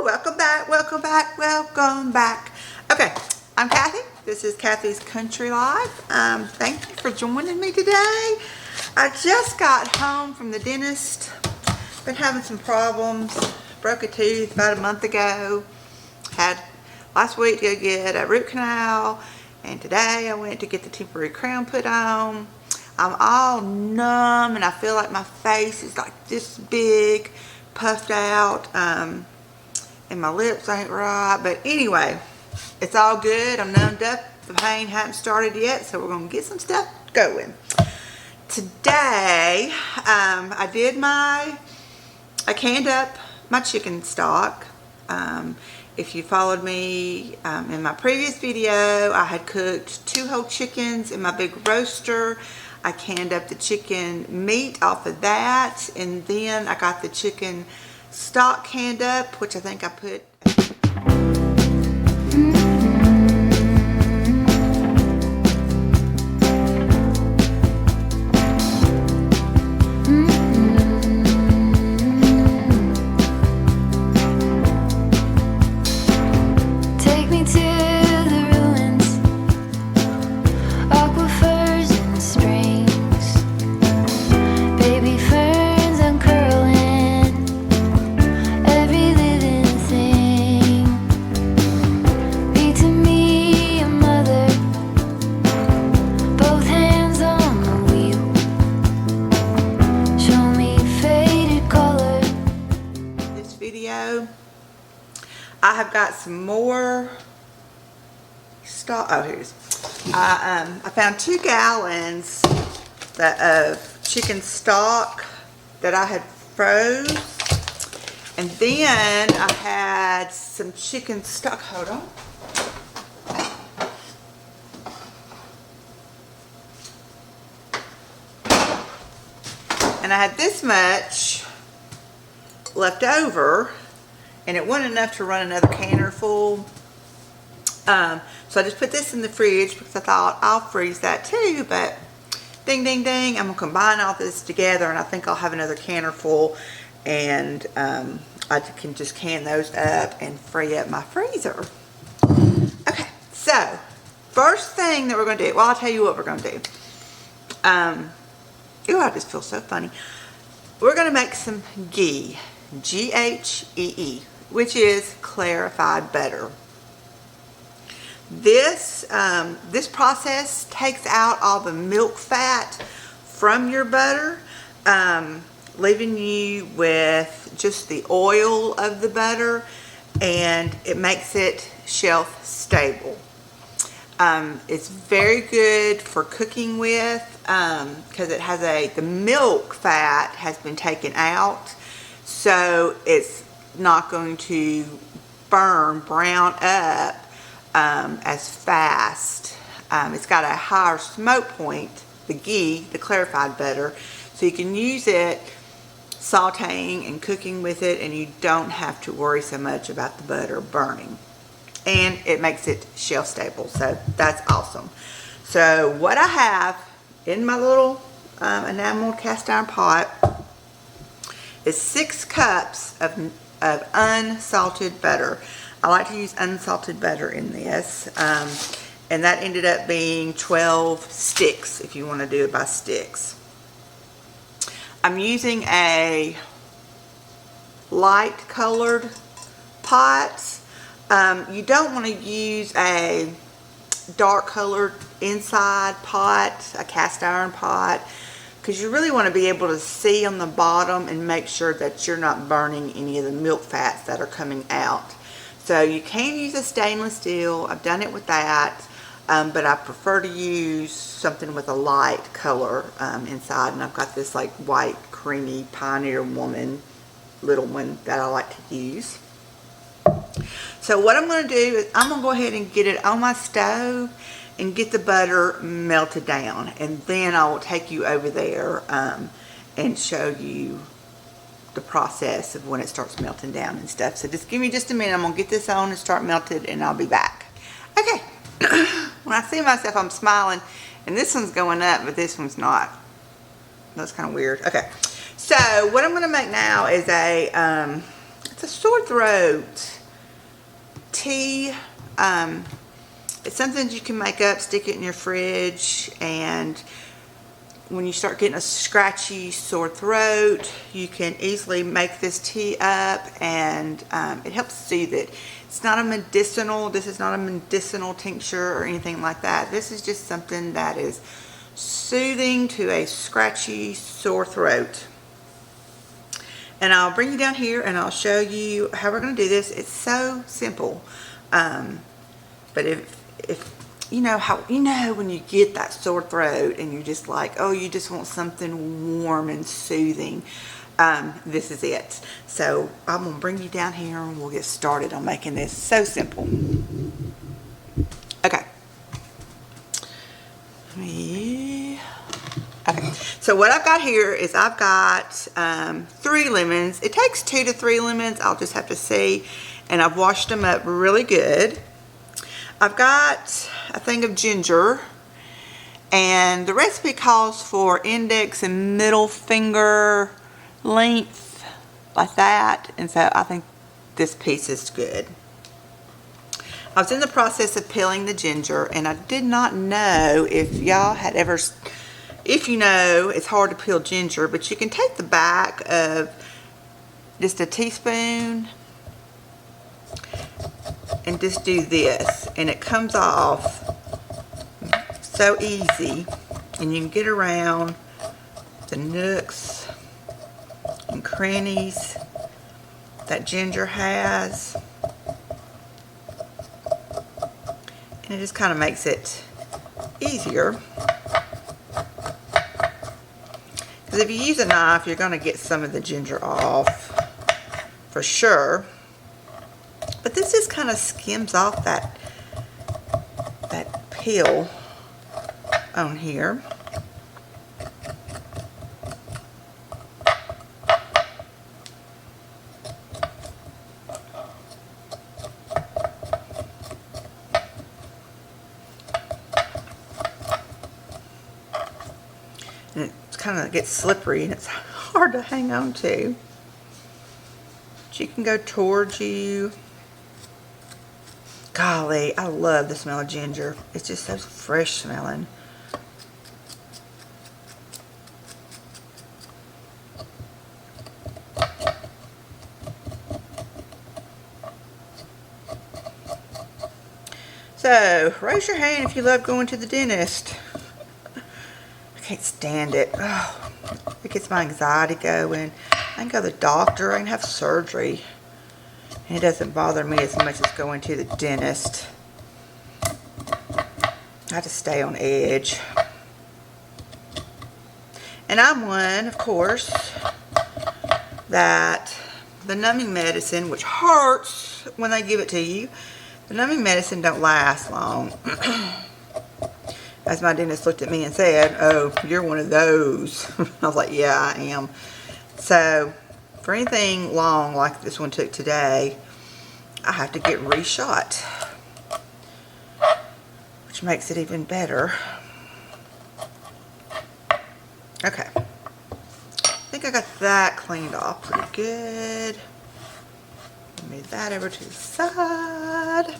Welcome back, welcome back, welcome back. Okay, I'm Kathy. This is Kathy's Country Life. Thank you for joining me today. I just got home from the dentist. Been having some problems. Broke a tooth about a month ago. Had last week to go get a root canal, and today I went to get the temporary crown put on. I'm all numb and I feel like my face is like this big, puffed out, and my lips ain't right. But anyway, it's all good. I'm numbed up. The pain hadn't started yet, so we're gonna get some stuff going. Today, I canned up my chicken stock. If you followed me in my previous video, I had cooked 2 whole chickens in my big roaster. I canned up the chicken meat off of that, and then I got the chicken stock canned up, which I think I put. I have got some more stock. Oh, here's. I found 2 gallons of chicken stock that I had froze, and then I had some chicken stock. Hold on. And I had this much left over. And it wasn't enough to run another canner full. So I just put this in the fridge because I thought I'll freeze that too. But ding, ding, ding, I'm going to combine all this together, and I think I'll have another canner full. And I can just can those up and free up my freezer. Okay, so first thing that we're going to do, well, I'll tell you what we're going to do. Ooh, I just feel so funny. We're going to make some ghee. G-H-E-E, which is clarified butter. This process takes out all the milk fat from your butter, leaving you with just the oil of the butter, and it makes it shelf stable. It's very good for cooking with because it has the milk fat has been taken out. So it's not going to brown up as fast. It's got a higher smoke point, the ghee, the clarified butter, so you can use it sauteing and cooking with it, and you don't have to worry so much about the butter burning. And it makes it shelf stable, so that's awesome. So what I have in my little enamel cast iron pot is 6 cups of unsalted butter. I like to use unsalted butter in this, and that ended up being 12 sticks if you want to do it by sticks. I'm using a light colored pot. You don't want to use a dark colored inside pot, a cast iron pot, because you really want to be able to see on the bottom and make sure that you're not burning any of the milk fats that are coming out. So you can use a stainless steel. I've done it with that, but I prefer to use something with a light color inside. And I've got this like white creamy Pioneer Woman little one that I like to use. So what I'm going to do is I'm going to go ahead and get it on my stove and get the butter melted down, and then I will take you over there and show you the process of when it starts melting down and stuff. So just give me just a minute. I'm gonna get this on and start melted, and I'll be back. Okay. When I see myself, I'm smiling, and this one's going up, but this one's not. That's kind of weird. Okay. So what I'm gonna make now is it's the sore throat tea. It's something you can make up, stick it in your fridge, and when you start getting a scratchy sore throat, you can easily make this tea up, and it helps soothe it. It's not a medicinal, this is not a medicinal tincture or anything like that. This is just something that is soothing to a scratchy sore throat. And I'll bring you down here and I'll show you how we're going to do this. It's so simple. But if you know when you get that sore throat and you're just like, oh, you just want something warm and soothing, this is it. So I'm going to bring you down here and we'll get started on making this. So simple. Okay. Okay, so what I've got here is I've got 3 lemons. It takes 2 to 3 lemons. I'll just have to see. And I've washed them up really good. I've got a thing of ginger. And the recipe calls for index and middle finger length, like that. And so I think this piece is good. I was in the process of peeling the ginger, and I did not know if y'all had ever... If you know, it's hard to peel ginger, but you can take the back of just a teaspoon and just do this, and it comes off so easy, and you can get around the nooks and crannies that ginger has, and it just kind of makes it easier. Because if you use a knife, you're going to get some of the ginger off, for sure. But this just kind of skims off that peel on here. And it kind of gets slippery and it's hard to hang on to. But you can go towards you. Golly, I love the smell of ginger. It's just so fresh smelling. So, raise your hand if you love going to the dentist. I can't stand it. Oh, it gets my anxiety going. I can go to the doctor, I can have surgery. And it doesn't bother me as much as going to the dentist. I have to stay on edge. And I'm one, of course, that the numbing medicine, which hurts when they give it to you, the numbing medicine don't last long. As my dentist looked at me and said, oh, you're one of those. I was like, yeah, I am. So, for anything long like this one took today, I have to get reshot, which makes it even better. Okay. I think I got that cleaned off pretty good. Move that over to the side.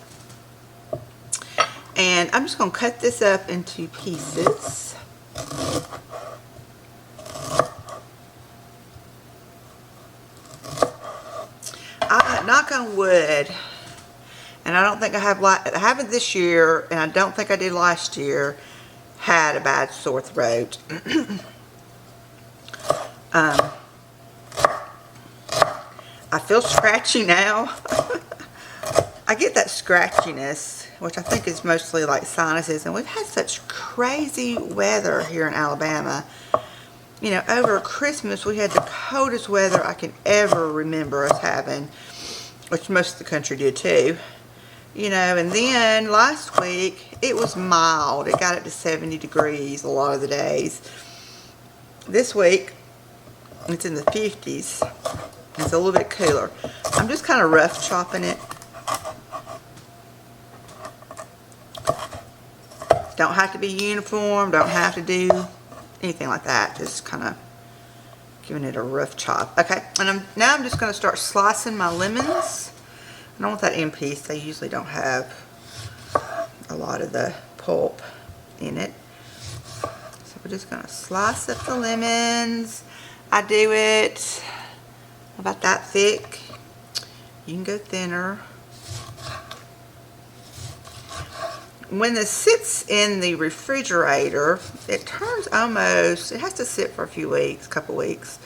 And I'm just going to cut this up into pieces. Knock on wood, and I don't think I haven't this year, and I don't think I did last year, had a bad sore throat. I feel scratchy now. I get that scratchiness, which I think is mostly like sinuses, and we've had such crazy weather here in Alabama. You know, over Christmas we had the coldest weather I can ever remember us having, which most of the country did too. You know, and then last week it was mild. It got up to 70 degrees a lot of the days. This week it's in the 50s. It's a little bit cooler. I'm just kind of rough chopping it. Don't have to be uniform. Don't have to do anything like that. Just kind of giving it a rough chop. Okay, and now I'm just going to start slicing my lemons. I don't want that end piece. They usually don't have a lot of the pulp in it. So we're just going to slice up the lemons. I do it about that thick. You can go thinner. When this sits in the refrigerator, it turns almost, it has to sit for a few weeks, couple weeks.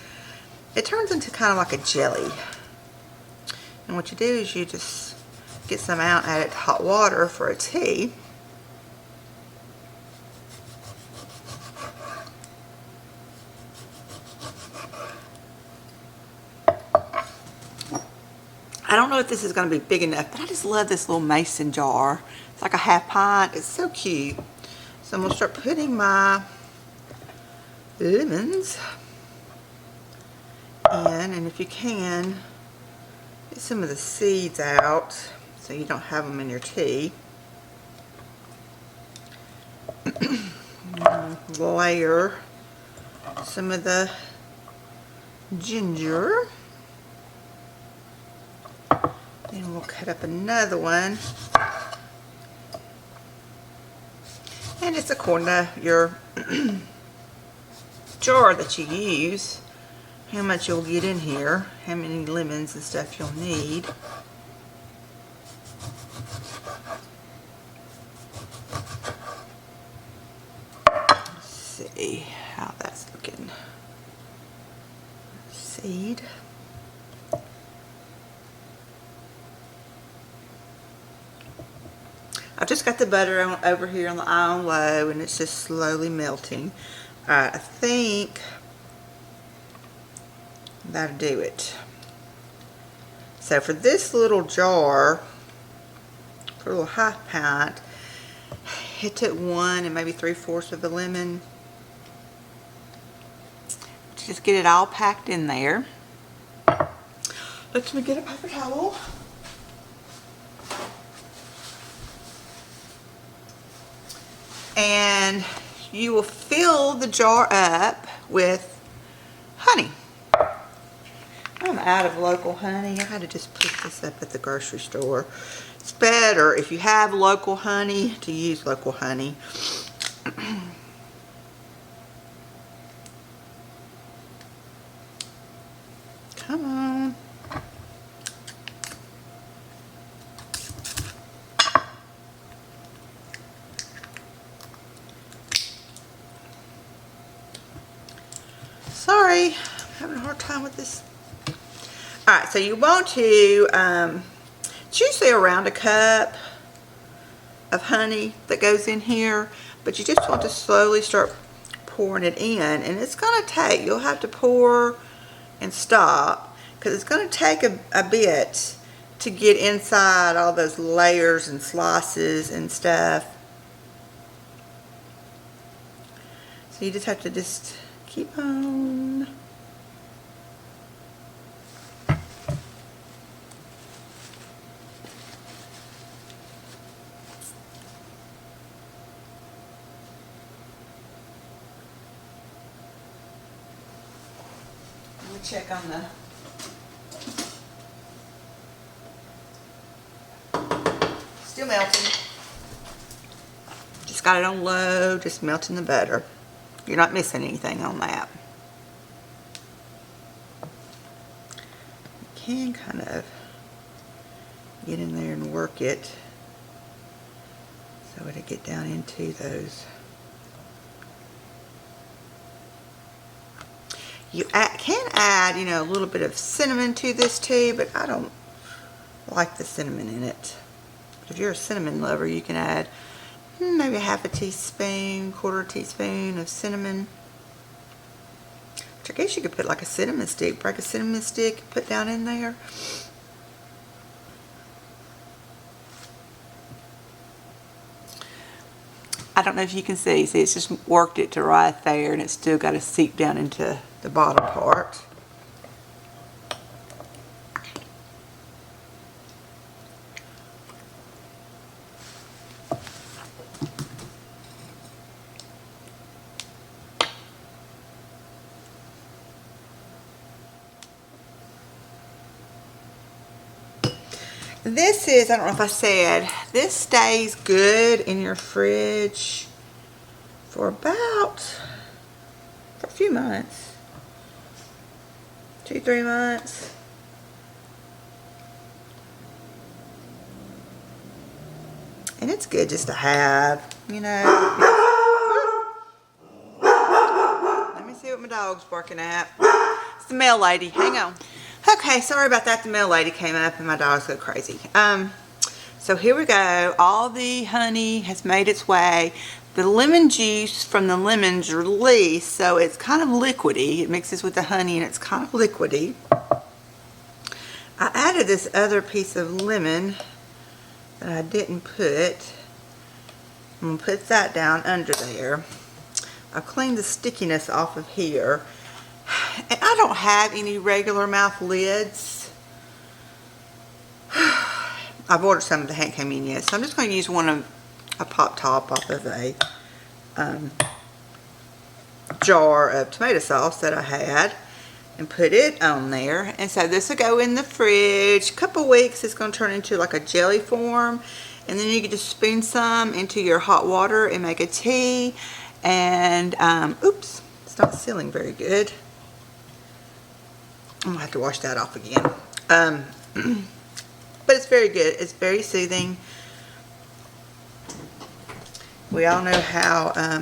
It turns into kind of like a jelly. And what you do is you just get some out, add it to hot water for a tea. I don't know if this is going to be big enough, but I just love this little mason jar. It's like a half pint. It's so cute. So I'm going to start putting my lemons in, and if you can, get some of the seeds out so you don't have them in your tea. Layer some of the ginger. Then we'll cut up another one. And it's according to your jar that you use, how much you'll get in here, how many lemons and stuff you'll need. Let's see how that's looking. Seed. I've just got the butter over here on the eye on low, and it's just slowly melting. Alright, I think that'll do it. So for this little jar, for a little half pint, it took 1 and maybe 3/4 of a lemon. Just get it all packed in there. Let me get a paper towel. And you will fill the jar up with honey. I'm out of local honey. I had to just pick this up at the grocery store. It's better if you have local honey to use local honey. Come on. Sorry, I'm having a hard time with this. Alright, so you want to, it's usually around a cup of honey that goes in here, but you just want to slowly start pouring it in, and it's going to take, you'll have to pour and stop, because it's going to take a bit to get inside all those layers and slices and stuff. So you just have to just keep on. Let me check on the still melting. Just got it on low, just melting the butter. You're not missing anything on that. You can kind of get in there and work it so it'll get down into those. You can add, you know, a little bit of cinnamon to this too, but I don't like the cinnamon in it. But if you're a cinnamon lover, you can add maybe half a teaspoon, 1/4 teaspoon of cinnamon. Which I guess you could put like a cinnamon stick, break a cinnamon stick, put down in there. I don't know if you can see it's just worked it to right there, and it's still got to seep down into the bottom part. This is, I don't know if I said, this stays good in your fridge for a few months. 2-3 months. And it's good just to have, you know. Let me see what my dog's barking at. It's the mail lady. Hang on. Okay, sorry about that. The mail lady came up and my dogs go crazy. So here we go. All the honey has made its way. The lemon juice from the lemons released, so it's kind of liquidy. It mixes with the honey and it's kind of liquidy. I added this other piece of lemon that I didn't put. I'm going to put that down under there. I'll clean the stickiness off of here. And I don't have any regular mouth lids. I've ordered some of the hadn't come in yet, so I'm just going to use a pop top off of a jar of tomato sauce that I had and put it on there. And so this will go in the fridge. A couple weeks, it's going to turn into like a jelly form, and then you can just spoon some into your hot water and make a tea. And oops, it's not sealing very good. I'm gonna have to wash that off again. But it's very good. It's very soothing. We all know how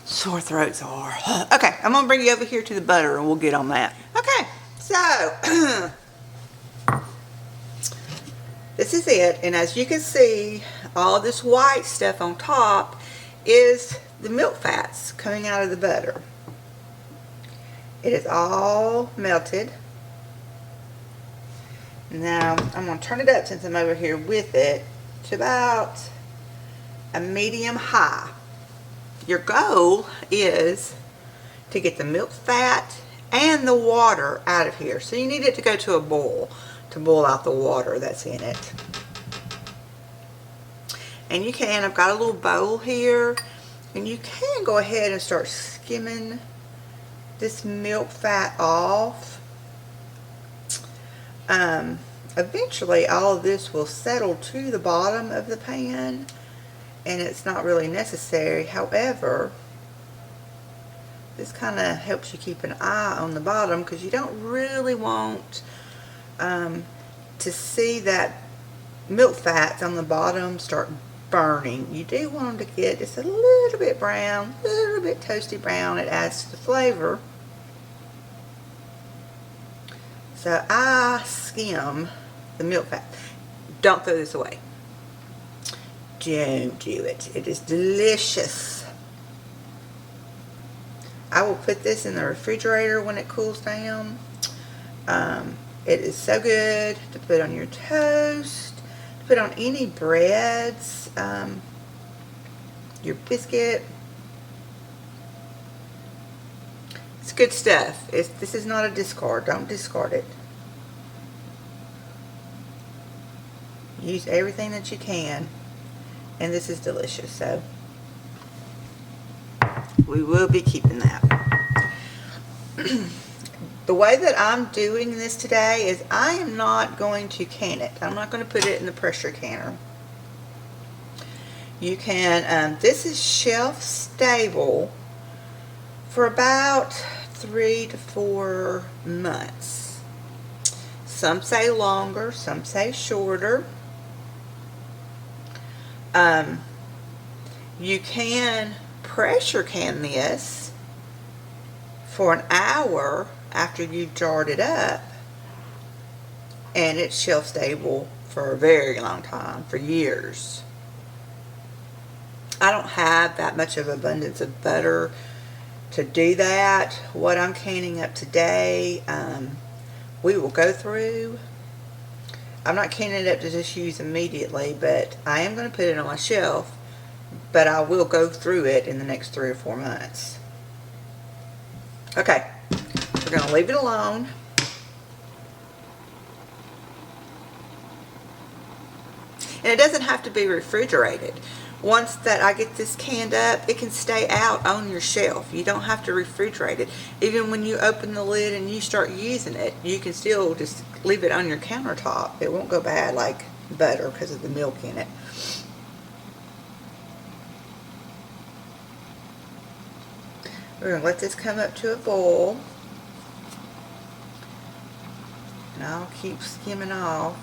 sore throats are. Okay, I'm gonna bring you over here to the butter and we'll get on that. Okay, so this is it, and as you can see, all this white stuff on top is the milk fats coming out of the butter. It is all melted. Now I'm going to turn it up, since I'm over here with it, to about a medium high. Your goal is to get the milk fat and the water out of here. So you need it to go to a boil, to boil out the water that's in it. And you can, I've got a little bowl here, and you can go ahead and start skimming this milk fat off. Eventually all of this will settle to the bottom of the pan, and it's not really necessary. However, this kind of helps you keep an eye on the bottom, because you don't really want to see that milk fats on the bottom start burning. You do want them to get just a little bit brown, a little bit toasty brown. It adds to the flavor. So I skim the milk fat. Don't throw this away. Don't do it. It is delicious. I will put this in the refrigerator when it cools down. It is so good to put on your toast, to put on any breads, your biscuit. It's good stuff. This is not a discard. Don't discard it. Use everything that you can. And this is delicious. So we will be keeping that. The way that I'm doing this today is I am not going to can it. I'm not going to put it in the pressure canner. You can, this is shelf stable for about 3 to 4 months. Some say longer, some say shorter. You can pressure can this for an hour after you've jarred it up, and it's shelf stable for a very long time, for years. I don't have that much of abundance of butter to do that. What I'm canning up today, we will go through. I'm not canning it up to just use immediately, but I am going to put it on my shelf, but I will go through it in the next 3 or 4 months. Okay, we're going to leave it alone. And it doesn't have to be refrigerated. once that I get this canned up, it can stay out on your shelf. You don't have to refrigerate it. Even when you open the lid and you start using it, you can still just leave it on your countertop. It won't go bad like butter because of the milk in it. We're going to let this come up to a boil. And I'll keep skimming off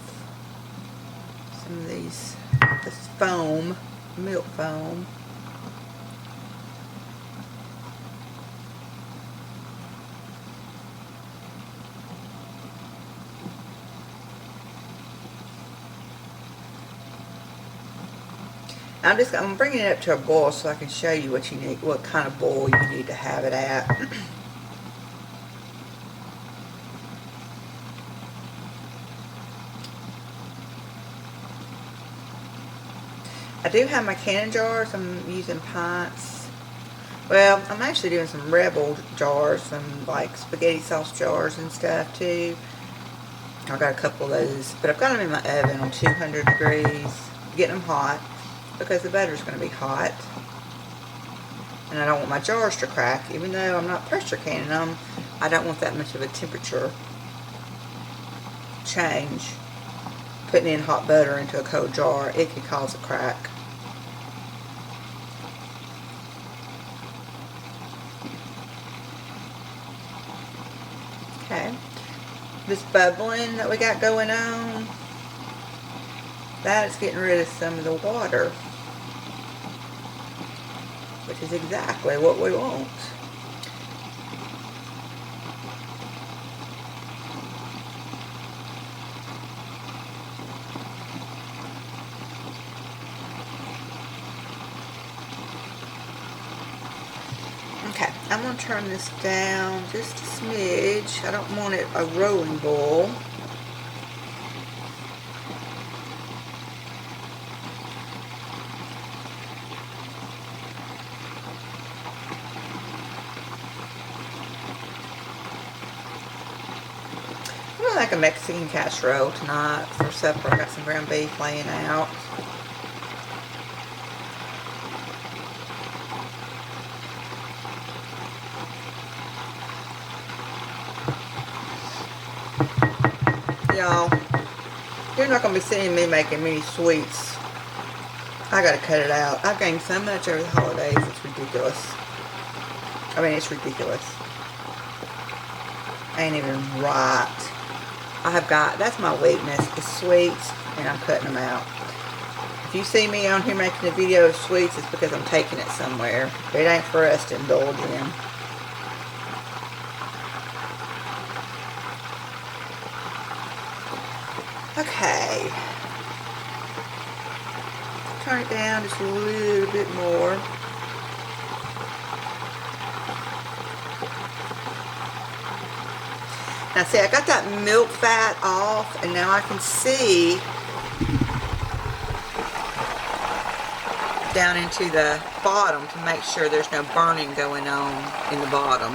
some of this foam, milk foam. I'm bringing it up to a boil so I can show you what you need, what kind of boil you need to have it at. I do have my canning jars. I'm using pints. Well, I'm actually doing some Rebel jars, some like spaghetti sauce jars and stuff too. I've got a couple of those, but I've got them in my oven on 200 degrees, getting them hot, because the butter's going to be hot. And I don't want my jars to crack. Even though I'm not pressure canning them, I don't want that much of a temperature change. Putting in hot butter into a cold jar, it could cause a crack. Okay. This bubbling that we got going on, that's getting rid of some of the water, which is exactly what we want. Okay, I'm going to turn this down just a smidge. I don't want it a rolling boil. I'm going to make a Mexican casserole tonight for supper. I got some ground beef laying out. Y'all, you're not going to be seeing me making many sweets. I got to cut it out. I've gained so much over the holidays, it's ridiculous. I mean, it's ridiculous. Ain't even right. That's my weakness, is sweets, and I'm cutting them out. If you see me on here making a video of sweets, it's because I'm taking it somewhere. It ain't for us to indulge in. Okay. Turn it down just a little bit more. Now see, I got that milk fat off, and now I can see down into the bottom to make sure there's no burning going on in the bottom.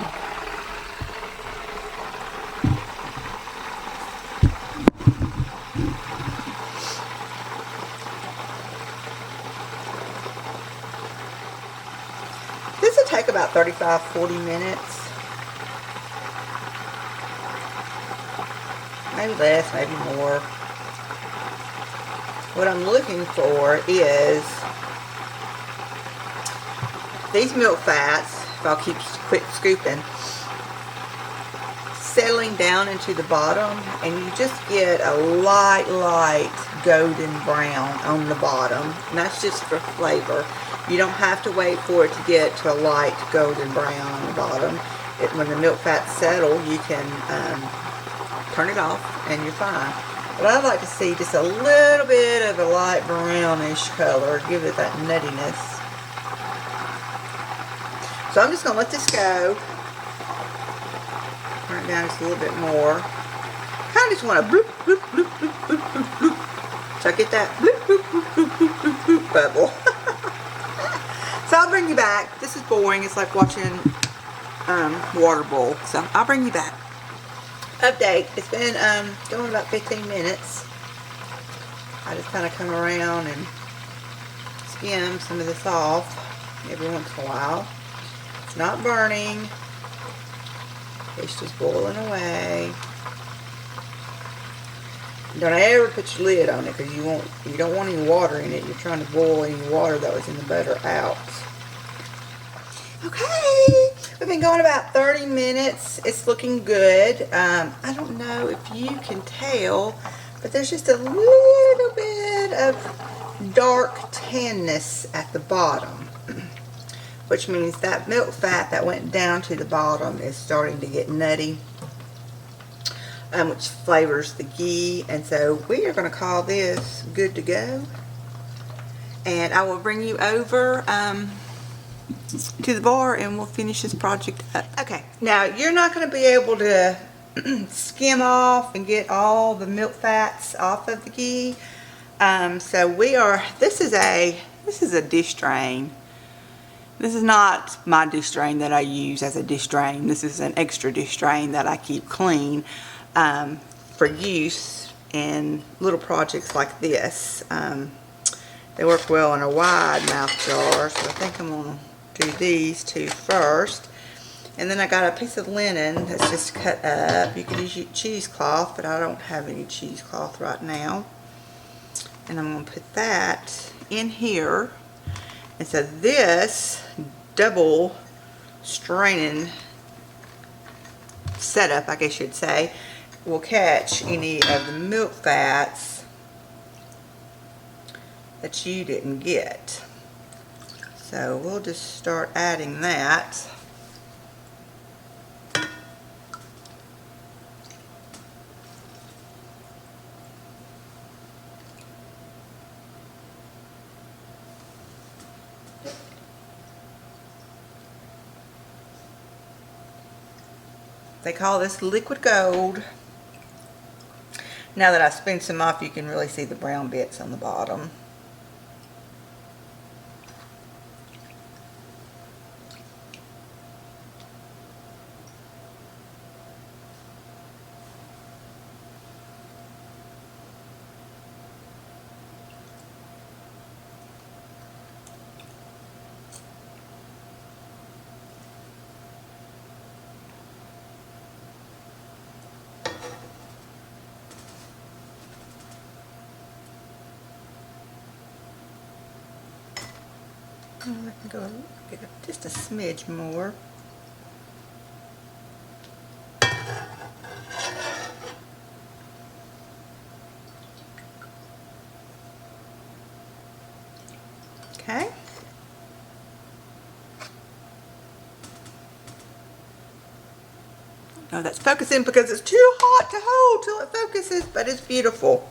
This will take about 35-40 minutes. Maybe less, maybe more. What I'm looking for is these milk fats, if I'll keep quick scooping, settling down into the bottom, and you just get a light golden brown on the bottom, and that's just for flavor. You don't have to wait for it to get to a light golden brown on the bottom. When the milk fats settle, you can turn it off and you're fine. But I'd like to see just a little bit of a light brownish color, give it that nuttiness. So I'm just going to let this go. Turn it down just a little bit more. Kind of just want to bloop, bloop, bloop, bloop, bloop, bloop, bloop. So I get that bloop, bloop, bloop, bloop, bloop, bloop, bloop bubble. So I'll bring you back. This is boring. It's like watching water boil. So I'll bring you back. Update. It's been going about 15 minutes. I just kind of come around and skim some of this off every once in a while. It's not burning. It's just boiling away. Don't ever put your lid on it because you don't want any water in it. You're trying to boil any water that was in the butter out. Okay, we've been going about 30 minutes. It's looking good. I don't know if you can tell, but there's just a little bit of dark tanness at the bottom, which means that milk fat that went down to the bottom is starting to get nutty, which flavors the ghee. And so we are going to call this good to go. And I will bring you over to the bar and we'll finish this project up. Okay, now you're not going to be able to skim off and get all the milk fats off of the ghee. So this is a dish drain. This is not my dish drain that I use as a dish drain. This is an extra dish drain that I keep clean for use in little projects like this. They work well in a wide mouth jar, so I think I'm going to do these two first. And then I got a piece of linen that's just cut up. You could use cheesecloth, but I don't have any cheesecloth right now. And I'm going to put that in here. And so this double straining setup, I guess you'd say, will catch any of the milk fats that you didn't get. So we'll just start adding that. They call this liquid gold. Now that I spoon some off, you can really see the brown bits on the bottom. I can go get just a smidge more. Okay. No, that's focusing because it's too hot to hold till it focuses, but it's beautiful.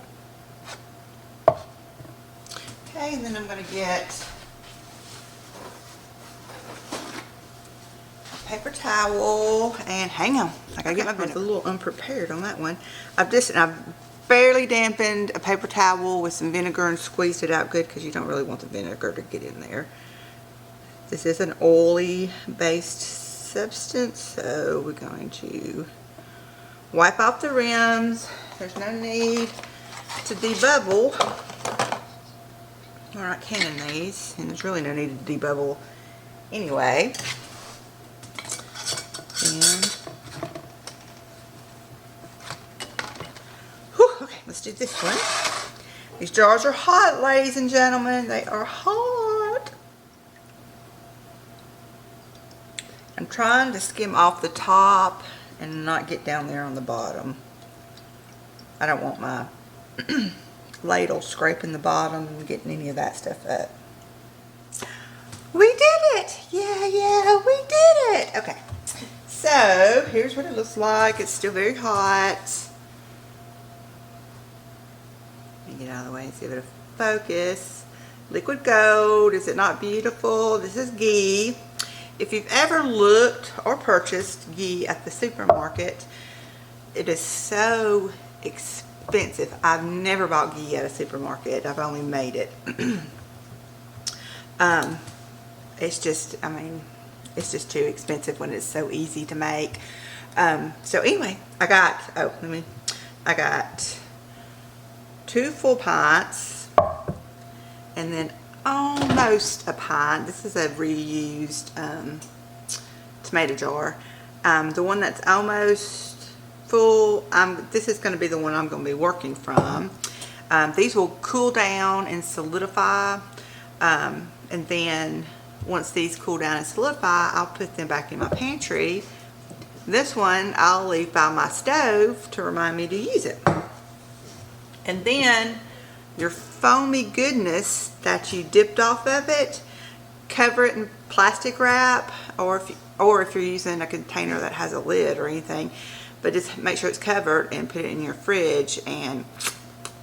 Okay, and then I'm going to get paper towel, and hang on, I gotta get my vinegar. I was a little unprepared on that one. I've barely dampened a paper towel with some vinegar and squeezed it out good because you don't really want the vinegar to get in there. This is an oily based substance, so we're going to wipe off the rims. There's no need to debubble. We're not canning these, and there's really no need to debubble anyway. And whew, okay, let's do this one. These jars are hot, ladies and gentlemen. They are hot. I'm trying to skim off the top and not get down there on the bottom. I don't want my ladle scraping the bottom and getting any of that stuff up. We did it! Yeah, we did it! Okay. So, here's what it looks like. It's still very hot. Let me get out of the way and see if it'll focus. Liquid gold. Is it not beautiful? This is ghee. If you've ever looked or purchased ghee at the supermarket, it is so expensive. I've never bought ghee at a supermarket. I've only made it. It's just, I mean, it's just too expensive when it's so easy to make. So anyway, I got 2 full pints, and then on almost a pint. This is a reused tomato jar. The one that's almost full, this is going to be the one I'm going to be working from. These will cool down and solidify, and then once these cool down and solidify, I'll put them back in my pantry. This one I'll leave by my stove to remind me to use it. And then your foamy goodness that you dipped off of it, cover it in plastic wrap, or if you're using a container that has a lid or anything, but just make sure it's covered and put it in your fridge, and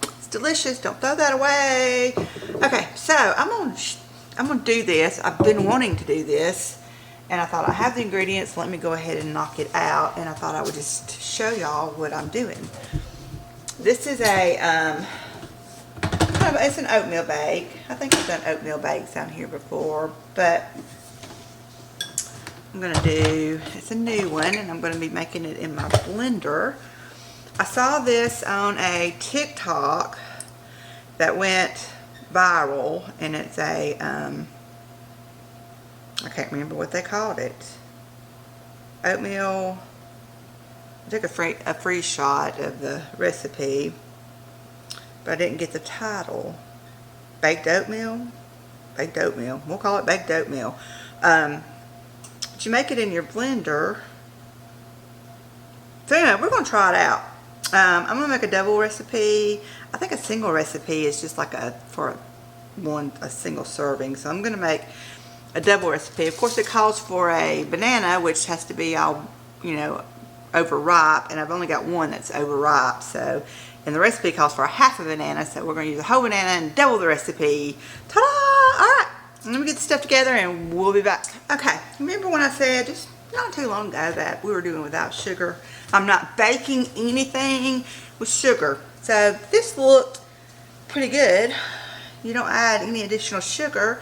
it's delicious. Don't throw that away. Okay, so I'm gonna do this. I've been wanting to do this, and I thought I have the ingredients. Let me go ahead and knock it out, and I thought I would just show y'all what I'm doing. This is it's an oatmeal bake. I think I've done oatmeal bakes down here before, but I'm gonna do, it's a new one, and I'm gonna be making it in my blender. I saw this on a TikTok that went viral, and it's a, I can't remember what they called it. Oatmeal. I took a free shot of the recipe, but I didn't get the title. Baked oatmeal? Baked oatmeal. We'll call it baked oatmeal. But you make it in your blender. So anyway, we're going to try it out. I'm going to make a double recipe. I think a single recipe is just like a single serving. So I'm going to make a double recipe. Of course, it calls for a banana, which has to be all, overripe, and I've only got one that's overripe. So, and the recipe calls for a half a banana, so we're going to use a whole banana and double the recipe. Ta-da! All right, let me get the stuff together and we'll be back. Okay, remember when I said just not too long ago that we were doing without sugar? I'm not baking anything with sugar. So this looked pretty good. You don't add any additional sugar.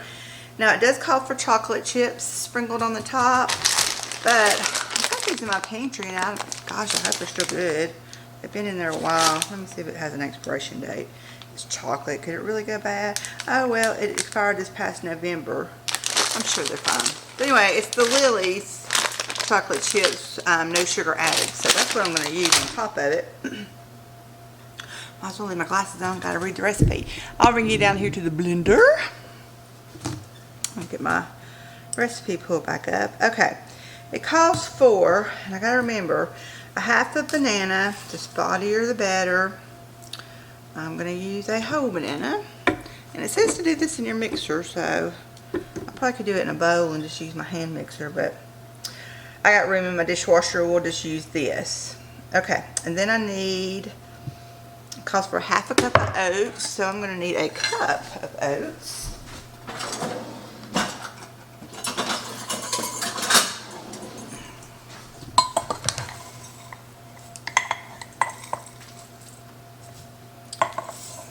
Now it does call for chocolate chips sprinkled on the top, but these in my pantry, and gosh, I hope they're still good. They've been in there a while. Let me see if it has an expiration date. It's chocolate. Could it really go bad? Oh well, it expired this past November. I'm sure they're fine. But anyway, it's the Lily's chocolate chips, no sugar added. So that's what I'm going to use on top of it. Might as well leave my glasses on. Got to read the recipe. I'll bring you down here to the blender. I'll get my recipe pulled back up. Okay. It calls for, and I gotta remember, a half a banana, the spottier the better. I'm gonna use a whole banana, and it says to do this in your mixer, so I probably could do it in a bowl and just use my hand mixer, but I got room in my dishwasher. We'll just use this. Okay, and then I need, it calls for half a cup of oats, so I'm gonna need a cup of oats.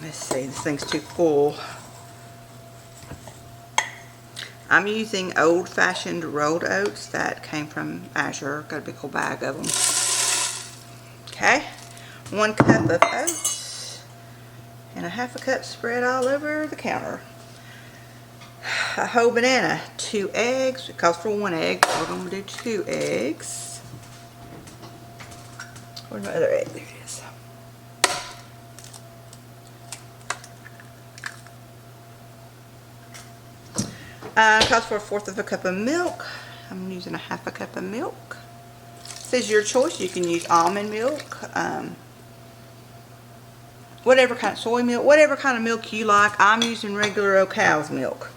Let's see, this thing's too full. I'm using old-fashioned rolled oats that came from Azure. Got a big whole bag of them. Okay, 1 cup of oats and a half a cup spread all over the counter. A whole banana, 2 eggs. It calls for 1 egg. So we're going to do 2 eggs. Where's my other egg? There it is. Calls for 1/4 of a cup of milk. I'm using a half a cup of milk. It says your choice. You can use almond milk, whatever kind of soy milk, whatever kind of milk you like. I'm using regular old cow's milk.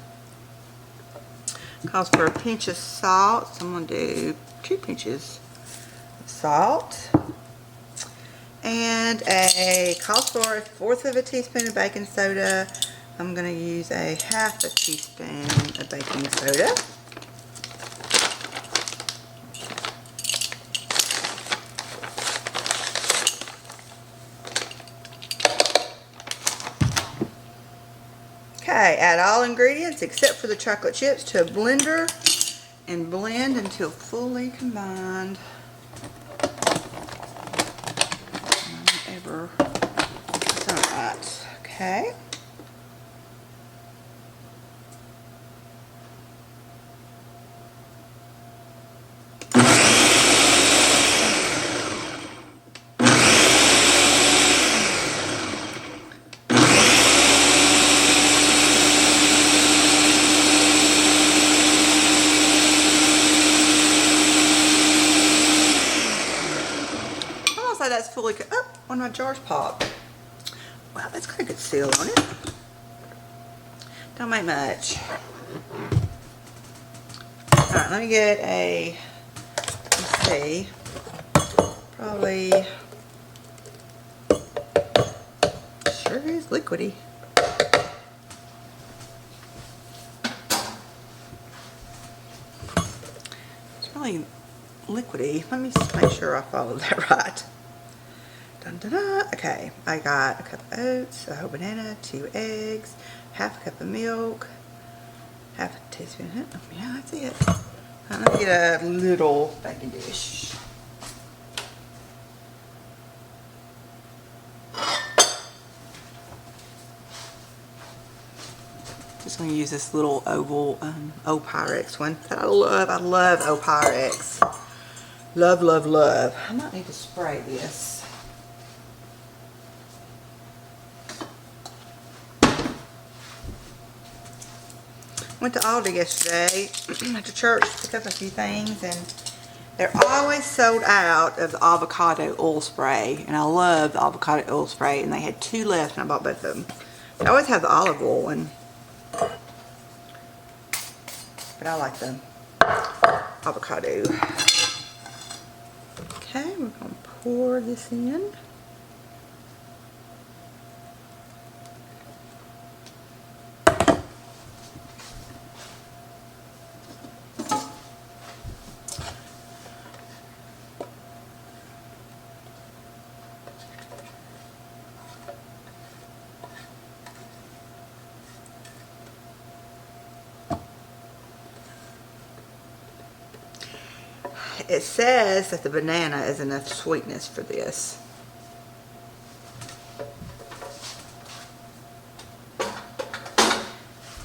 Calls for a pinch of salt. So I'm going to do 2 pinches of salt. And calls for 1/4 of a teaspoon of baking soda. I'm going to use a half a teaspoon of baking soda. Okay, add all ingredients except for the chocolate chips to a blender and blend until fully combined. Okay. one of my jars popped. Wow, that's got a good seal on it. Don't make much. Alright, let me get a, let's see, probably, sure is liquidy. It's really liquidy. Let me just make sure I followed that right. Dun, dun, dun. Okay, I got a cup of oats, a whole banana, 2 eggs, half a cup of milk, half a teaspoon. Yeah, that's it. Let me get a little baking dish. Just going to use this little oval O-Pyrex one that I love. I love O-Pyrex. Love, love, love. I might need to spray this. Went to Aldi yesterday after church to pick up a few things, and they're always sold out of the avocado oil spray, and I love the avocado oil spray, and they had 2 left and I bought both of them. They always have the olive oil one, but I like the avocado. Okay, we're going to pour this in. It says that the banana is enough sweetness for this.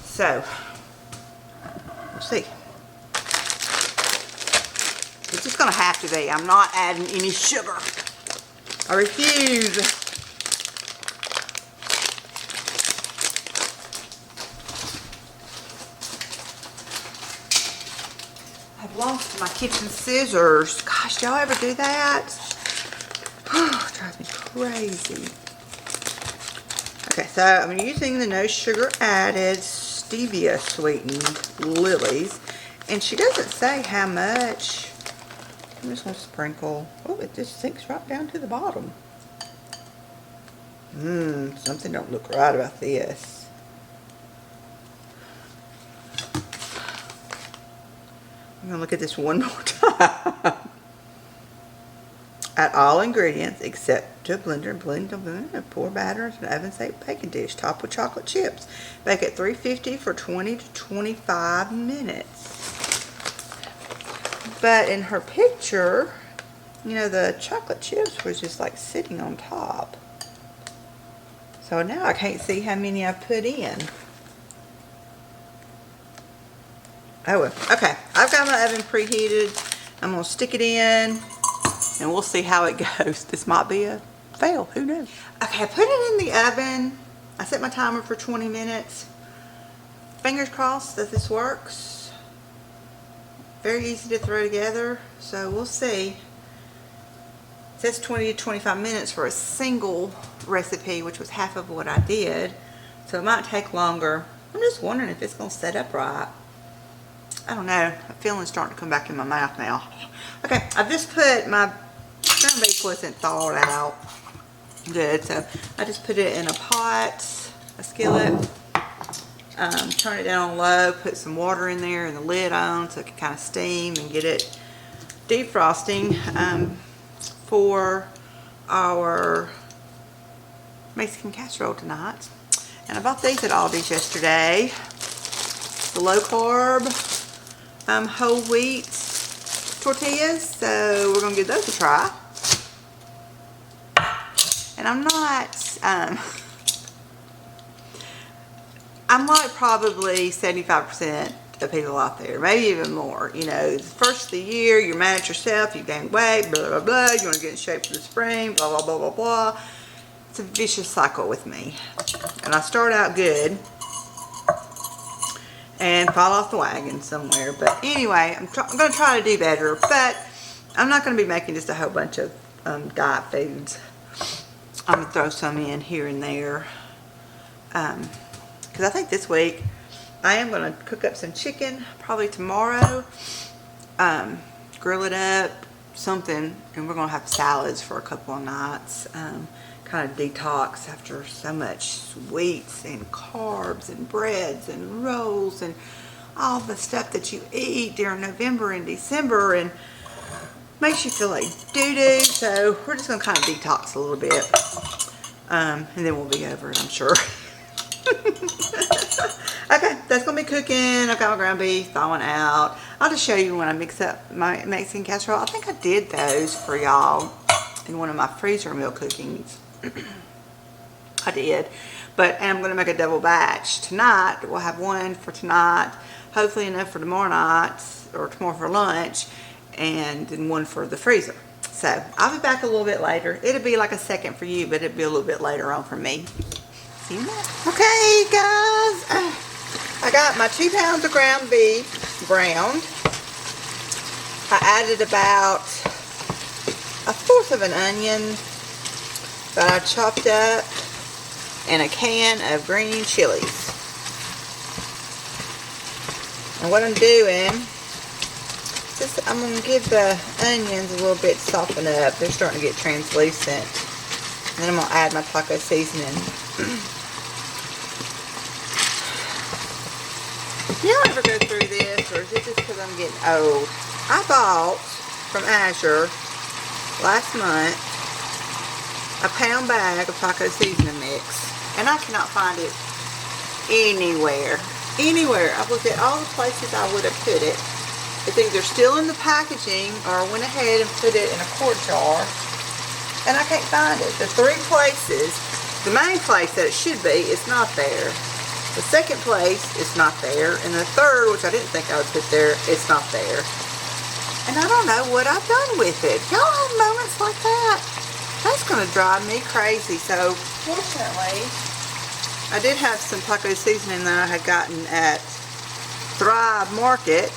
So, we'll see. It's just going to have to be. I'm not adding any sugar. I refuse. I've lost my kitchen scissors. Gosh, y'all ever do that? Oh, it drives me crazy. Okay, so I'm using the no sugar added stevia sweetened lilies, and she doesn't say how much. I'm just going to sprinkle. Oh, it just sinks right down to the bottom. Something don't look right about this. I'm going to look at this one more time. Add all ingredients except to a blender. Blend and pour batter into an oven-safe baking dish. Top with chocolate chips. Bake at 350 for 20 to 25 minutes. But in her picture, you know, the chocolate chips was just like sitting on top. So now I can't see how many I put in. Oh well. Okay, I've got my oven preheated. I'm going to stick it in, and we'll see how it goes. This might be a fail. Who knows? Okay, I put it in the oven. I set my timer for 20 minutes. Fingers crossed that this works. Very easy to throw together, so we'll see. It says 20 to 25 minutes for a single recipe, which was half of what I did. So it might take longer. I'm just wondering if it's going to set up right. I don't know. A feeling's starting to come back in my mouth now. Okay, I've just put my ground beef wasn't thawed out good, so I just put it in a pot, a skillet, turn it down on low, put some water in there and the lid on so it can kind of steam and get it defrosting for our Mexican casserole tonight. And I bought these at Aldi's yesterday. The low carb whole wheat tortillas, so we're gonna give those a try. And I'm not I'm like probably 75% of people out there, maybe even more. You know, the first of the year, you're mad at yourself, you gained weight, blah blah blah, you want to get in shape for the spring, blah blah blah blah blah. It's a vicious cycle with me, and I start out good and fall off the wagon somewhere. But anyway, I'm going to try to do better, but I'm not going to be making just a whole bunch of diet foods. I'm going to throw some in here and there. Because I think this week I am going to cook up some chicken, probably tomorrow. Grill it up, something, and we're going to have salads for a couple of nights. Kind of detox after so much sweets and carbs and breads and rolls and all the stuff that you eat during November and December, and makes you feel like doo-doo. So we're just going to kind of detox a little bit, and then we'll be over it, I'm sure. Okay, that's going to be cooking. I've got my ground beef thawing out. I'll just show you when I mix up my Mexican casserole. I think I did those for y'all in one of my freezer meal cookings. I did. And I'm going to make a double batch tonight. We'll have one for tonight, hopefully enough for tomorrow night, or tomorrow for lunch, and then one for the freezer. So I'll be back a little bit later. It'll be like a second for you, but it'll be a little bit later on for me. See you next. Okay, guys. I got my 2 pounds of ground beef browned. I added about 1/4 of an onion that I chopped up, and a can of green chilies. And what I'm doing, I'm going to give the onions a little bit to soften up. They're starting to get translucent. And then I'm going to add my taco seasoning. Y'all ever go through this, or is it just because I'm getting old? I bought from Azure last month a pound bag of taco seasoning mix, and I cannot find it anywhere. I've looked at all the places I would have put it. It's either still in the packaging, or I went ahead and put it in a quart jar, and I can't find it. The 3 places, the main place that it should be, is not there. The second place is not there, and the third, which I didn't think I would put there, it's not there. And I don't know what I've done with it. Y'all have moments like that? That's going to drive me crazy. So, fortunately, I did have some taco seasoning that I had gotten at Thrive Market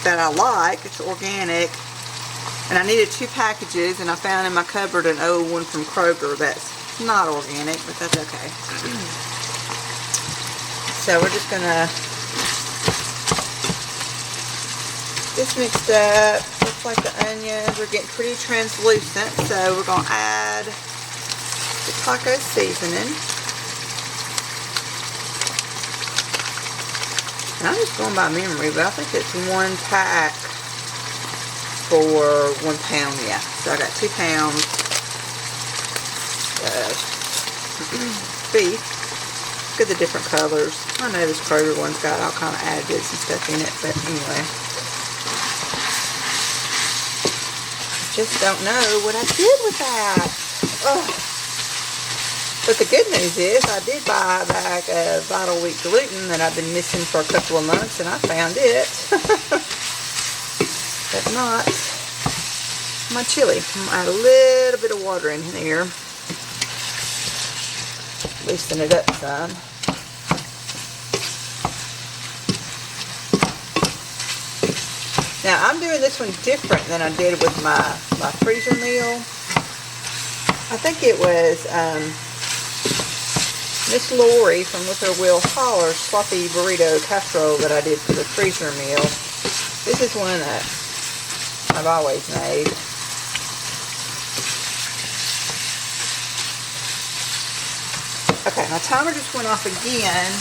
that I like. It's organic. And I needed 2 packages, and I found in my cupboard an old one from Kroger that's not organic, but that's okay. So we're just going to this mixed up. Looks like the onions are getting pretty translucent, so we're going to add the taco seasoning. And I'm just going by memory, but I think it's 1 pack for 1 pound, yeah. So I got 2 pounds of beef. Look at the different colors. I know this Kroger one's got all kind of additives and stuff in it, but anyway. Just don't know what I did with that. Ugh. But the good news is I did buy a bag of Vital Wheat gluten that I've been missing for a couple of months, and I found it. But not my chili. I'm going to add a little bit of water in here. Loosen it up some. Now I'm doing this one different than I did with my freezer meal. I think it was Miss Lori from With Her Will Holler's sloppy burrito casserole that I did for the freezer meal. This is one that I've always made. Okay, my timer just went off again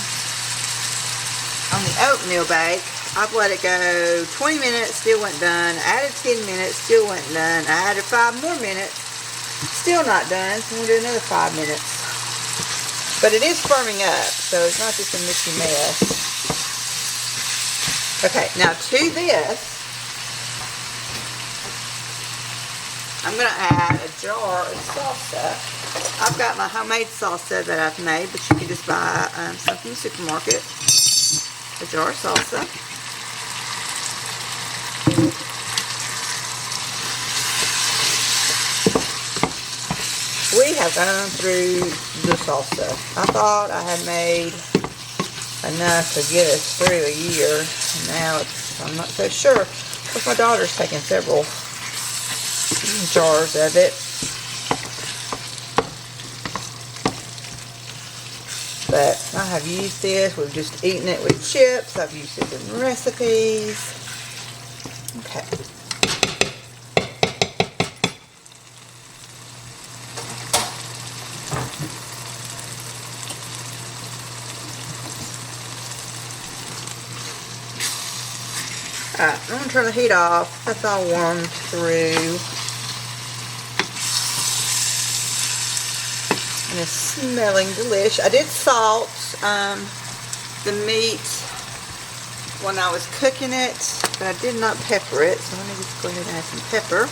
on the oatmeal bake. I've let it go 20 minutes, still wasn't done. I added 10 minutes, still wasn't done. I added 5 more minutes, still not done. So I'm going to do another 5 minutes. But it is firming up, so it's not just a mushy mess. Okay, now to this, I'm going to add a jar of salsa. I've got my homemade salsa that I've made, but you can just buy some from the supermarket. A jar of salsa. We have gone through the salsa. I thought I had made enough to get us through a year. And now I'm not so sure. Because my daughter's taking several jars of it. But I have used this. We've just eaten it with chips. I've used it in recipes. Okay. Alright, I'm going to turn the heat off. That's all warmed through. And it's smelling delicious. I did salt the meat when I was cooking it, but I did not pepper it. So let me just go ahead and add some pepper.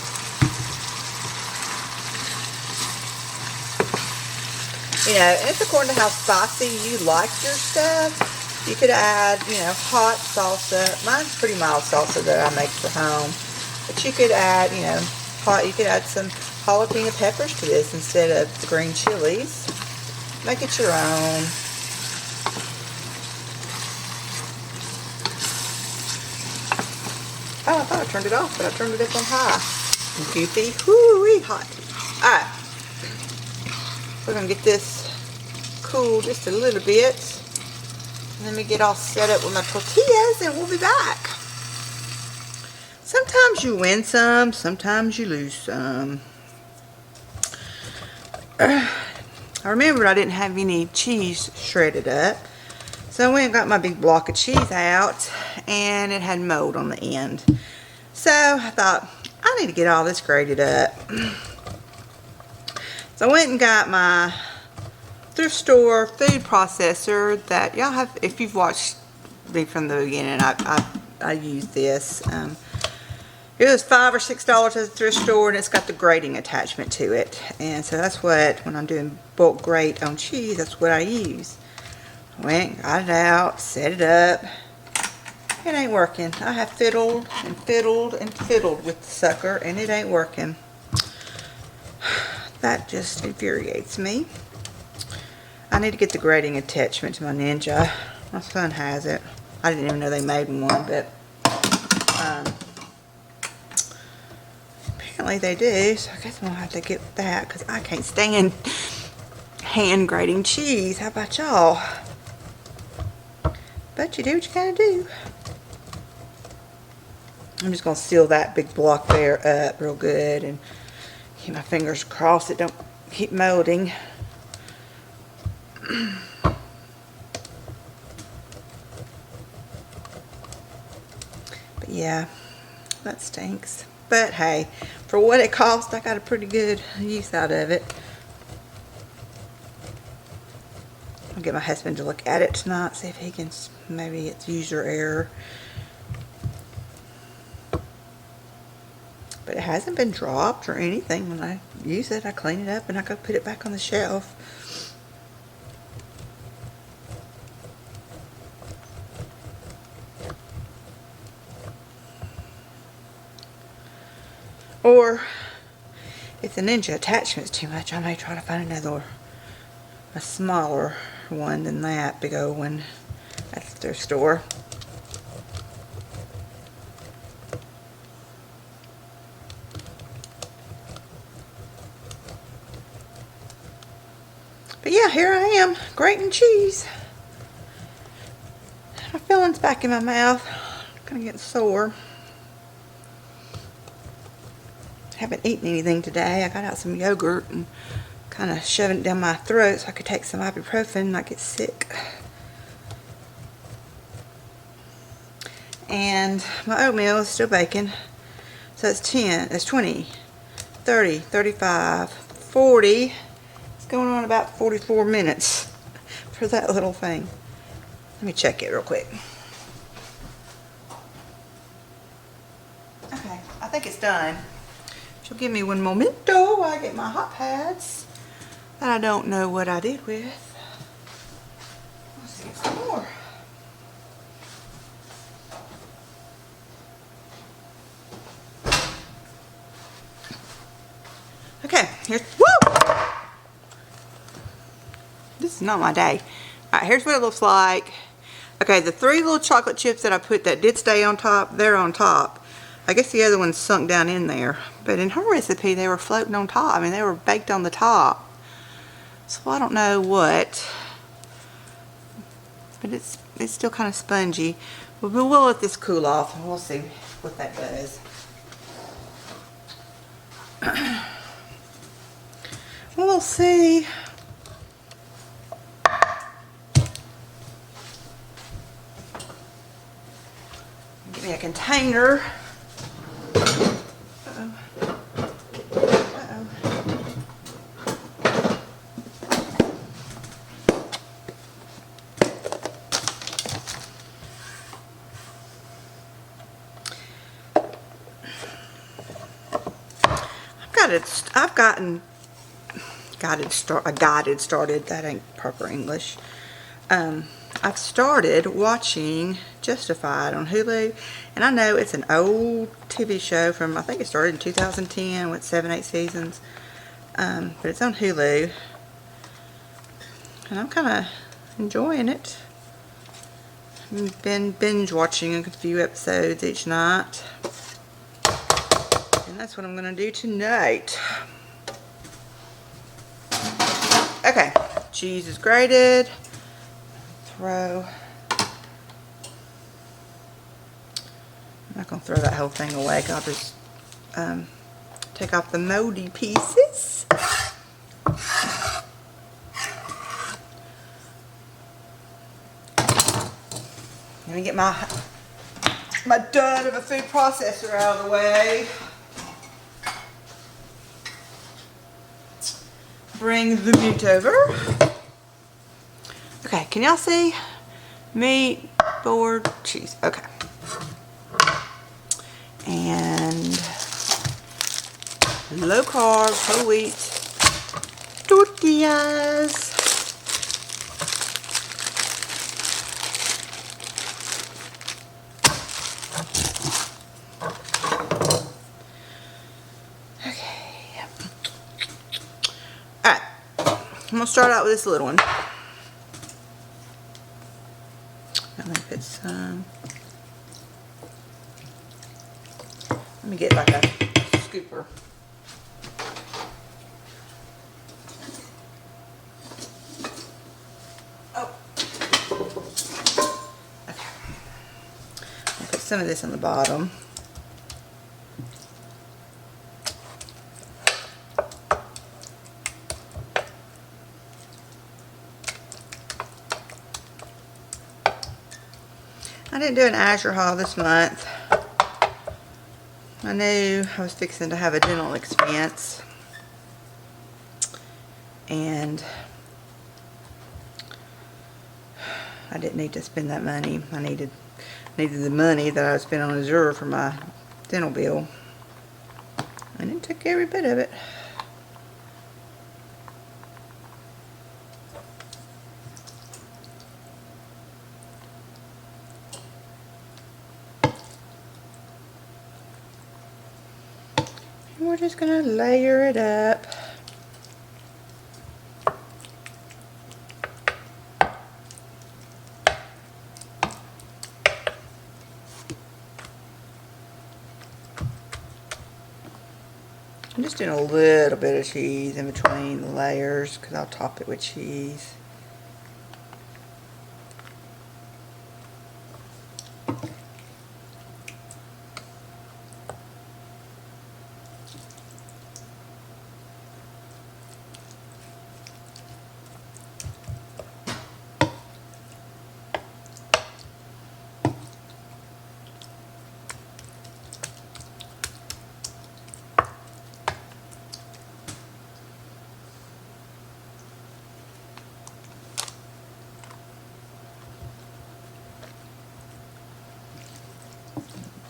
You know, and it's according to how spicy you like your stuff. You could add, you know, hot salsa. Mine's pretty mild salsa that I make for home. But you could add, you know, hot. You could add some jalapeno peppers to this instead of the green chilies. Make it your own. Oh, I thought I turned it off, but I turned it up on high. Goofy. Whoo-wee, hot. Alright. We're going to get this cool just a little bit. Let me get all set up with my tortillas and we'll be back. Sometimes you win some, sometimes you lose some. I remembered I didn't have any cheese shredded up. So I went and got my big block of cheese out and it had mold on the end. So I thought, I need to get all this grated up. So I went and got my thrift store food processor that y'all have, if you've watched me from the beginning, I use this. It was $5 or $6 at the thrift store, and it's got the grating attachment to it. And so that's what, when I'm doing bulk grate on cheese, that's what I use. Went, got it out, set it up. It ain't working. I have fiddled and fiddled and fiddled with the sucker, and it ain't working. That just infuriates me. I need to get the grating attachment to my Ninja. My son has it. I didn't even know they made one, but apparently they do. So I guess I'm going to have to get that because I can't stand hand grating cheese. How about y'all? But you do what you gotta do. I'm just going to seal that big block there up real good and keep my fingers crossed it don't keep molding. But yeah, that stinks. But hey, for what it cost, I got a pretty good use out of it. I'll get my husband to look at it tonight, see if he can, maybe it's user error. But it hasn't been dropped or anything. When I use it, I clean it up and I go put it back on the shelf. Or if the Ninja attachment's too much, I may try to find a smaller one than that big old one at the thrift store. But yeah, here I am, grating cheese. My filling's back in my mouth. Kind of getting sore. Haven't eaten anything today. I got out some yogurt and kind of shoving it down my throat so I could take some ibuprofen and not get sick. And my oatmeal is still baking. So it's 20, 30, 35, 40. It's going on about 44 minutes for that little thing. Let me check it real quick. Okay, I think it's done. She'll give me one momento while I get my hot pads that I don't know what I did with. Let's see some more. Okay, here's, woo! This is not my day. Alright, here's what it looks like. Okay, the 3 little chocolate chips that I put that did stay on top, they're on top. I guess the other ones sunk down in there. But in her recipe, they were floating on top. I mean, they were baked on the top. So I don't know what but it's still kind of spongy. But we'll let this cool off and we'll see what that does. We'll see. Give me a container. Uh-oh. Uh-oh. I've gotten guided started. That ain't proper English. I've started watching Justified on Hulu, and I know it's an old TV show from, I think it started in 2010 with 7-8 seasons, but it's on Hulu, and I'm kind of enjoying it. I've been binge watching a few episodes each night, and that's what I'm going to do tonight. Okay, cheese is grated. I'm not going to throw that whole thing away. I'll just take off the moldy pieces. Let me get my dud of a food processor out of the way. Bring the meat over. Okay, can y'all see? Meat, board, cheese. Okay. And low carb, whole wheat tortillas. Okay. Alright. I'm going to start out with this little one. I'm going to put some. Let me get like a scooper. Oh. Okay. I'll put some of this on the bottom. I didn't do an Azure haul this month. I knew I was fixing to have a dental expense, and I didn't need to spend that money. I needed the money that I spent on Azure for my dental bill, and it took every bit of it. We're just going to layer it up. I'm just doing a little bit of cheese in between the layers because I'll top it with cheese.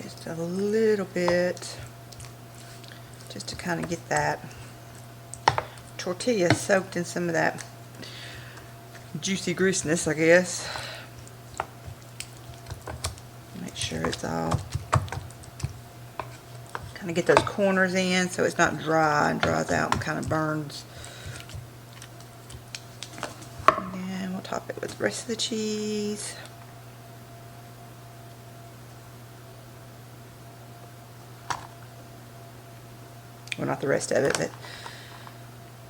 Just a little bit, just to kind of get that tortilla soaked in some of that juicy greasiness, I guess. Make sure it's all, kind of get those corners in so it's not dry and dries out and kind of burns. And we'll top it with the rest of the cheese. Well, not the rest of it, but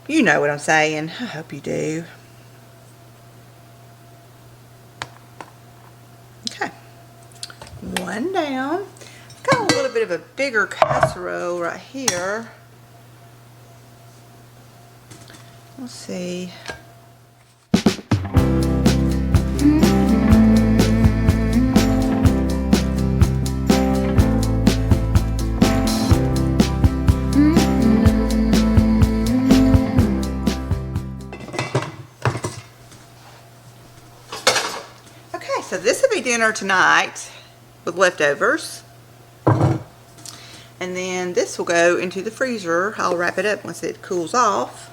you know what I'm saying. I hope you do. one down. I've got a little bit of a bigger casserole right here. Let's see. Okay, so this will be dinner tonight with leftovers. And then this will go into the freezer. I'll wrap it up once it cools off.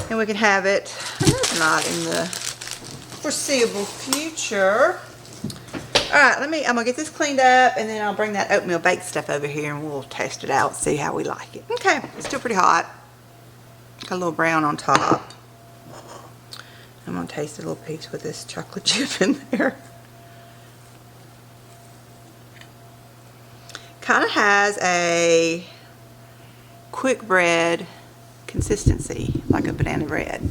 And we can have it not in the foreseeable future. Alright, I'm gonna get this cleaned up and then I'll bring that oatmeal baked stuff over here and we'll test it out, see how we like it. Okay, it's still pretty hot. Got a little brown on top. I'm gonna taste a little piece with this chocolate chip in there. Kind of has a quick bread consistency, like a banana bread.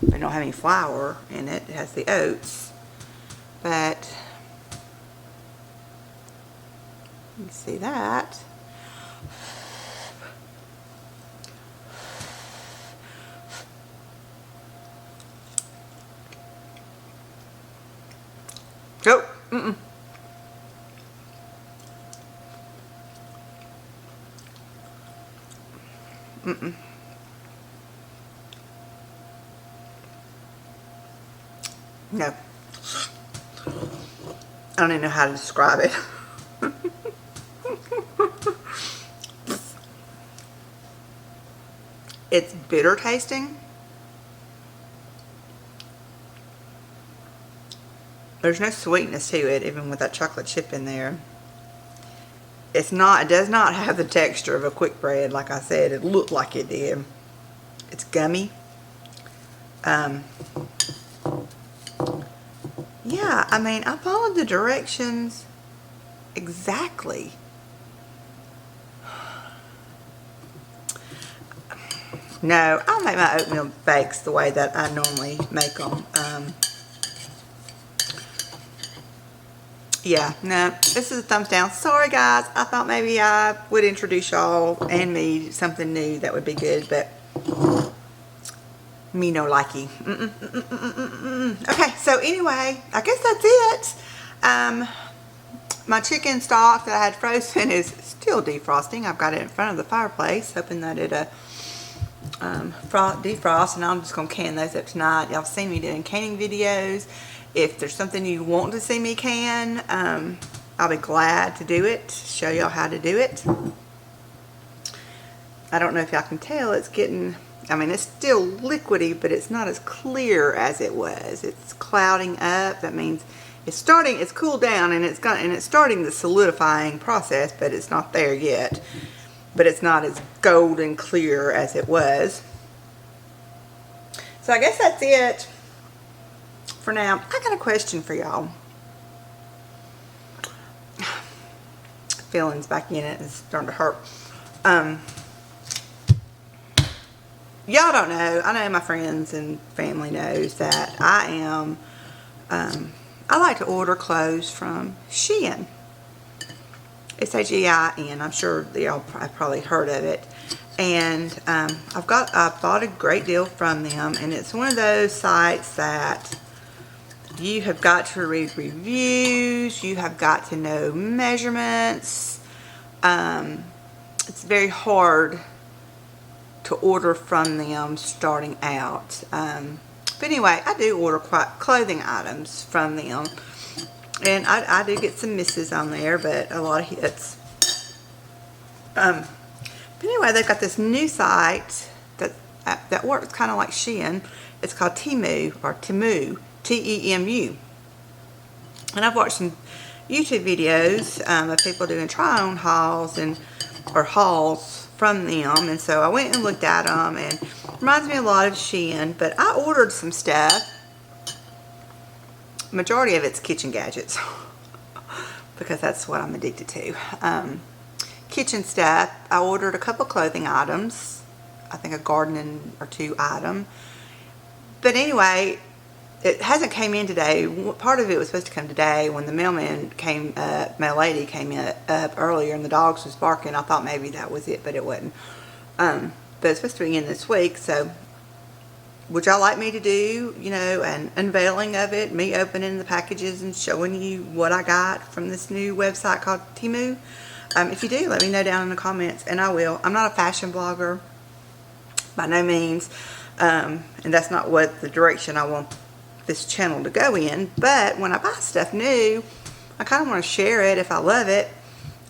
But don't have any flour in it. It has the oats. But you can see that. Oh, no. I don't even know how to describe it. It's bitter tasting. There's no sweetness to it, even with that chocolate chip in there. It does not have the texture of a quick bread, like I said. It looked like it did. It's gummy. Yeah, I mean, I followed the directions exactly. No, I'll make my oatmeal bakes the way that I normally make them. Yeah, no, this is a thumbs down. Sorry guys, I thought maybe I would introduce y'all and me to something new that would be good, but me no likey. Okay, so anyway, I guess that's it. My chicken stock that I had frozen is still defrosting. I've got it in front of the fireplace, hoping that it defrost, and I'm just going to can those up tonight. Y'all seen me doing canning videos. If there's something you want to see me can, I'll be glad to do it, show y'all how to do it. I don't know if y'all can tell, it's getting, I mean, it's still liquidy, but it's not as clear as it was. It's clouding up. That means it's cooled down, and it's starting the solidifying process, but it's not there yet. But it's not as golden clear as it was. So I guess that's it for now. I got a question for y'all. Feelings back in it is starting to hurt. Y'all don't know. I know my friends and family knows that I am. I like to order clothes from Shein. It's H-E-I-N. I'm sure y'all have probably heard of it. And I bought a great deal from them, and it's one of those sites that you have got to read reviews, you have got to know measurements. It's very hard to order from them starting out. But anyway, I do order clothing items from them. And I do get some misses on there, but a lot of hits. But anyway, they've got this new site that works kind of like Shein. It's called Temu, or Temu, T-E-M-U. And I've watched some YouTube videos of people doing try-on hauls or hauls from them. And so I went and looked at them, and it reminds me a lot of Shein. But I ordered some stuff. Majority of it's kitchen gadgets because that's what I'm addicted to. Kitchen stuff. I ordered a couple clothing items. I think a gardening or two item. But anyway, it hasn't came in today. Part of it was supposed to come today when the mailman came up, mail lady came up earlier and the dogs was barking. I thought maybe that was it, but it wasn't. But it's supposed to be in this week, so would y'all like me to do, you know, an unveiling of it, me opening the packages and showing you what I got from this new website called Temu? If you do, let me know down in the comments, and I will. I'm not a fashion blogger, by no means, and that's not what the direction I want this channel to go in, but when I buy stuff new, I kind of want to share it if I love it,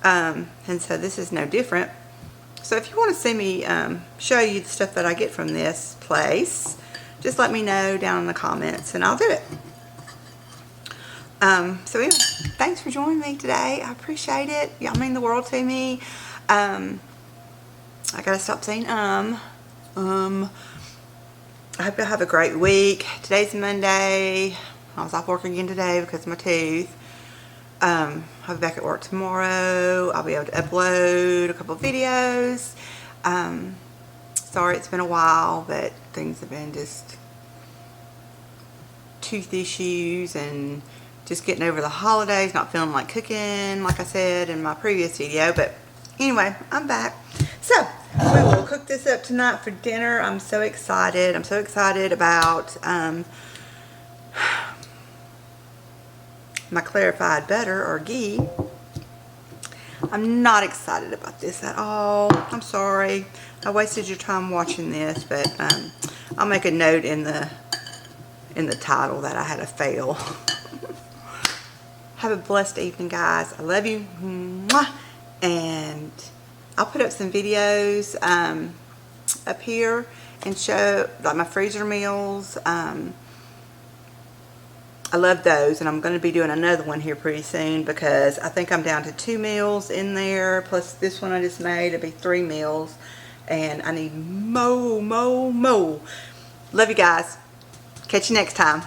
and so this is no different. So if you want to see me show you the stuff that I get from this place, just let me know down in the comments and I'll do it. So anyway, thanks for joining me today. I appreciate it. Y'all mean the world to me. I gotta stop saying I hope y'all have a great week. Today's Monday. I was off work again today because of my tooth. I'll be back at work tomorrow. I'll be able to upload a couple of videos. Sorry it's been a while, but things have been just tooth issues and just getting over the holidays, not feeling like cooking, like I said in my previous video. But anyway, I'm back. So we will cook this up tonight for dinner. I'm so excited. I'm so excited about my clarified butter or ghee. I'm not excited about this at all. I'm sorry. I wasted your time watching this, but I'll make a note in the title that I had a fail. Have a blessed evening, guys. I love you. Mwah. And I'll put up some videos up here and show like my freezer meals. I love those, and I'm going to be doing another one here pretty soon because I think I'm down to 2 meals in there, plus this one I just made. It'll be 3 meals, and I need more. Love you guys. Catch you next time.